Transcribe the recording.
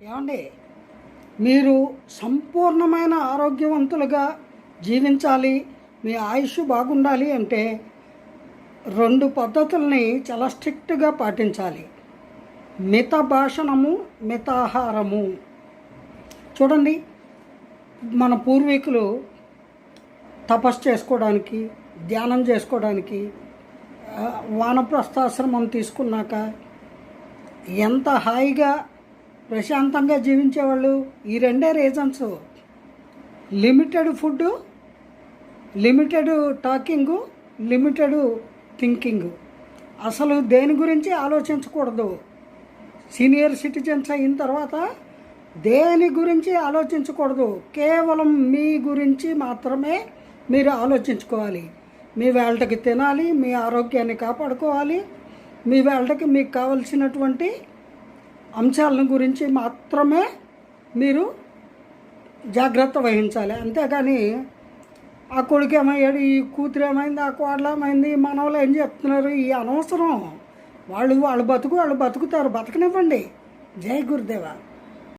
ఏమండి, మీరు సంపూర్ణమైన ఆరోగ్యవంతులుగా జీవించాలి, మీ ఆయుష్ బాగుండాలి అంటే 2 పద్ధతుల్ని చాలా స్ట్రిక్ట్గా పాటించాలి. మిత భాషణము, మితాహారము. చూడండి, మన పూర్వీకులు తపస్సు చేసుకోవడానికి, ధ్యానం చేసుకోవడానికి, వానప్రస్థాశ్రమం తీసుకున్నాక ఎంత హాయిగా ప్రశాంతంగా జీవించేవాళ్ళు. ఈ 2 reasons: limited food, limited talking, limited thinking. అసలు దేని గురించి ఆలోచించకూడదు. సీనియర్ సిటిజన్స్ అయిన తర్వాత దేని గురించి ఆలోచించకూడదు. కేవలం మీ గురించి మాత్రమే మీరు ఆలోచించుకోవాలి. మీ వేళకి తినాలి, మీ ఆరోగ్యాన్ని కాపాడుకోవాలి, మీ వేళకి మీకు కావలసినటువంటి అంశాలను గురించి మాత్రమే మీరు జాగ్రత్త వహించాలి. అంతేగాని ఆ కొడుకు ఏమయ్యాడు, ఈ కూతురు ఏమైంది, ఆ కోడలు ఏమైంది, మనవలు ఏం చెప్తున్నారు, ఈ అనవసరం. వాళ్ళు బతుకుతారు, బతకనివ్వండి. జై గురుదేవ.